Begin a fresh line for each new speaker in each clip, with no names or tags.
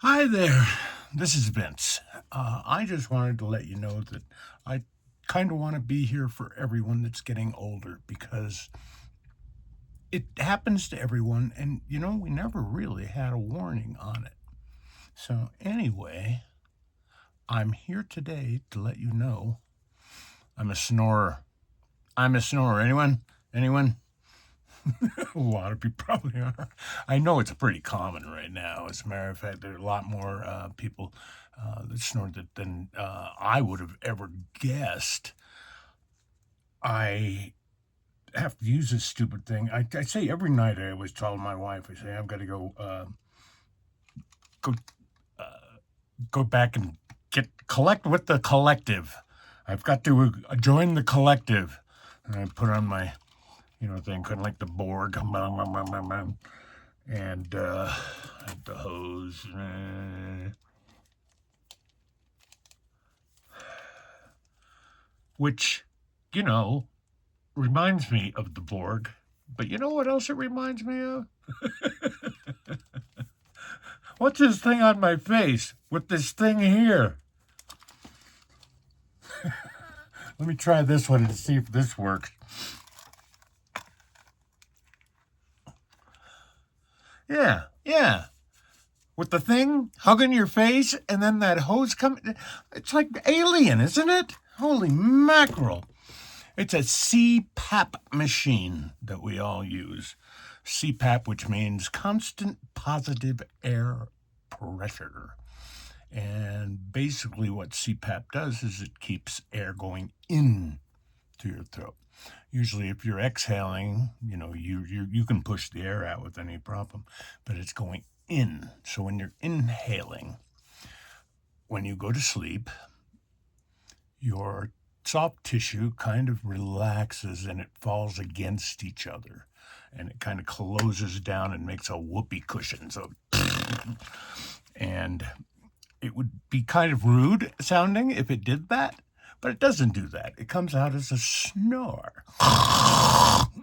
Hi there, this is Vince. I just wanted to let you know that I kind of want to be here for everyone that's getting older because it happens to everyone, and we never really had a warning on it. So, anyway, I'm here today to let you know I'm a snorer. I'm a snorer. Anyone? Anyone? A lot of people probably are. I know it's pretty common right now. As a matter of fact, there are a lot more people that snore than I would have ever guessed. I have to use this stupid thing. I say every night. I always tell my wife, I say I've got to go uh, go back and collect with the collective. I've got to join the collective. And I put on my thing, kind of like the Borg, and the hose. Which, you know, reminds me of the Borg. But you know what else it reminds me of? What's this thing on my face with this thing here? Let me try this one and see if this works. Yeah. With the thing hugging your face and then that hose coming. It's like alien, isn't it? Holy mackerel. It's a CPAP machine that we all use. CPAP, which means constant positive air pressure. And basically what CPAP does is it keeps air going in to your throat. Usually if you're exhaling, you can push the air out with any problem, but it's going in. So when you're inhaling, when you go to sleep, your soft tissue kind of relaxes and it falls against each other and it kind of closes down and makes a whoopee cushion. So, and it would be kind of rude sounding if it did that, but it doesn't do that. It comes out as a snore.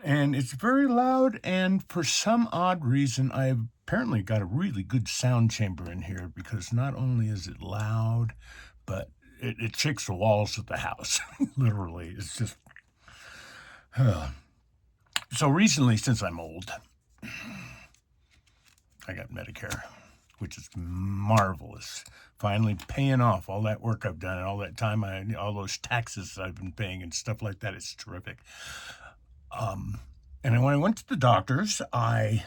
And it's very loud, and for some odd reason, I've apparently got a really good sound chamber in here because not only is it loud, but it shakes the walls of the house. Literally, it's just. So recently, since I'm old, I got Medicare, which is marvelous. Finally paying off all that work I've done and all that time, all those taxes I've been paying and stuff like that. It's terrific. And when I went to the doctors, I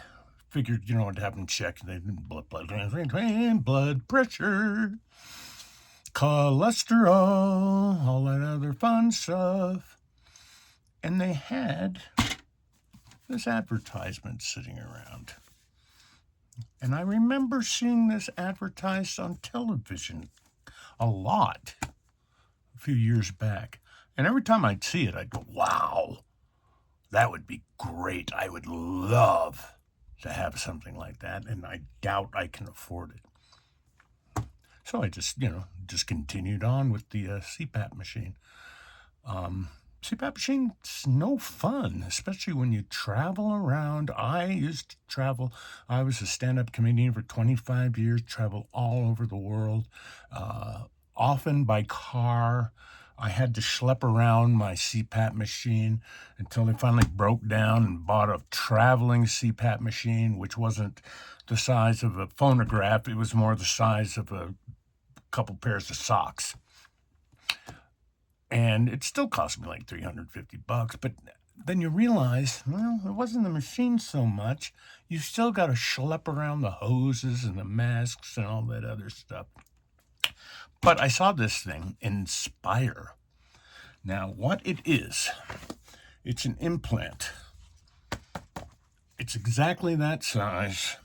figured, to have them checked. They blood pressure, cholesterol, all that other fun stuff. And they had this advertisement sitting around. And I remember seeing this advertised on television a lot a few years back. And every time I'd see it, I'd go, wow, that would be great. I would love to have something like that. And I doubt I can afford it. So I just continued on with the CPAP machine. CPAP machine's no fun, especially when you travel around. I used to travel. I was a stand-up comedian for 25 years, travel all over the world, often by car. I had to schlep around my CPAP machine until they finally broke down and bought a traveling CPAP machine, which wasn't the size of a phonograph. It was more the size of a couple pairs of socks. And it still cost me like $350, but then you realize, well, it wasn't the machine so much. You still got to schlep around the hoses and the masks and all that other stuff. But I saw this thing, Inspire. Now, what it is, it's an implant. It's exactly that size,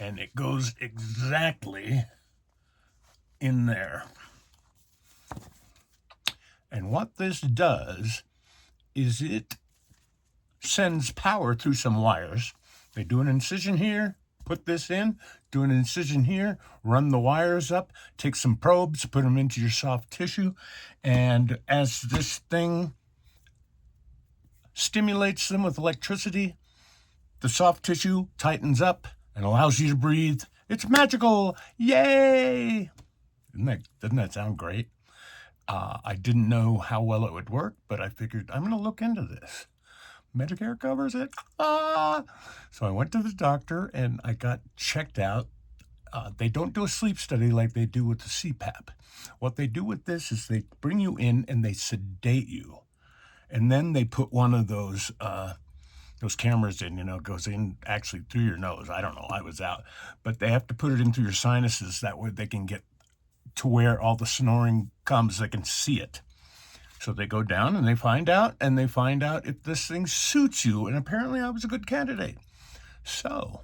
and it goes exactly in there. And what this does is it sends power through some wires. They do an incision here, put this in, do an incision here, run the wires up, take some probes, put them into your soft tissue, and as this thing stimulates them with electricity, the soft tissue tightens up and allows you to breathe, It's magical. Yay! Doesn't that sound great? I didn't know how well it would work, but I figured I'm going to look into this. Medicare covers it. So I went to the doctor and I got checked out. They don't do a sleep study like they do with the CPAP. What they do with this is they bring you in and they sedate you. And then they put one of those cameras in, goes in actually through your nose. I don't know. I was out. But they have to put it into your sinuses. That way they can get to where all the snoring comes. They can see it. So they go down and they find out if this thing suits you. And apparently I was a good candidate. So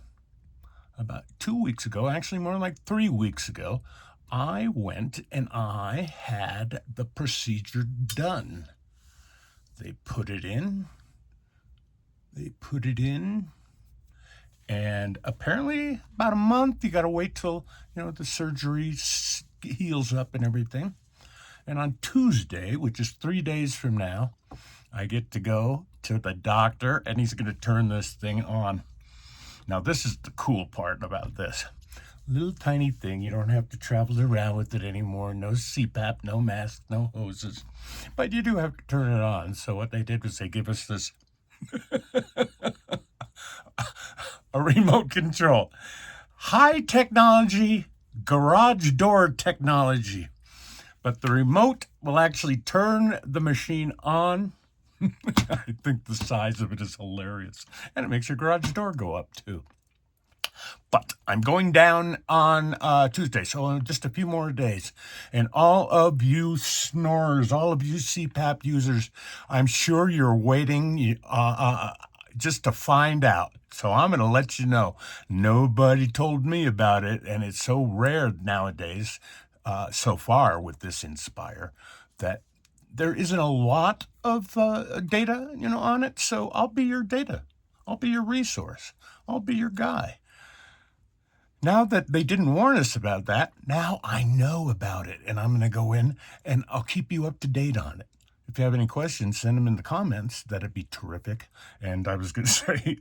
about 2 weeks ago, actually more like 3 weeks ago, I went and I had the procedure done. They put it in, and apparently about a month. You got to wait till, the surgery heals up and everything. And on Tuesday, which is 3 days from now, I get to go to the doctor, and he's going to turn this thing on. Now, this is the cool part about this. Little tiny thing. You don't have to travel around with it anymore. No CPAP, no mask, no hoses. But you do have to turn it on. So what they did was they give us this a remote control. High technology, garage door technology. But the remote will actually turn the machine on. I think the size of it is hilarious. And it makes your garage door go up too. But I'm going down on Tuesday, so just a few more days. And all of you snorers, all of you CPAP users, I'm sure you're waiting just to find out. So I'm going to let you know. Nobody told me about it, and it's so rare nowadays, so far with this Inspire, that there isn't a lot of data, on it. So I'll be your data. I'll be your resource. I'll be your guy. Now that they didn't warn us about that, now I know about it, and I'm going to go in and I'll keep you up to date on it. If you have any questions, send them in the comments. That'd be terrific. And I was going to say,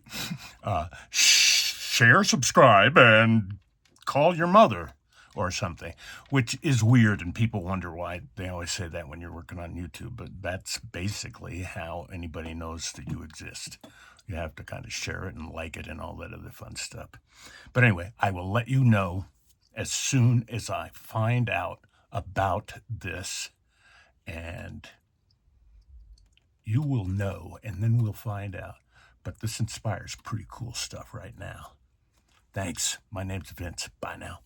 share, subscribe, and call your mother or something, which is weird, and people wonder why they always say that when you're working on YouTube, but that's basically how anybody knows that you exist. You have to kind of share it and like it and all that other fun stuff. But anyway, I will let you know as soon as I find out about this, and you will know, and then we'll find out. But this Inspires pretty cool stuff right now. Thanks. My name's Vince. Bye now.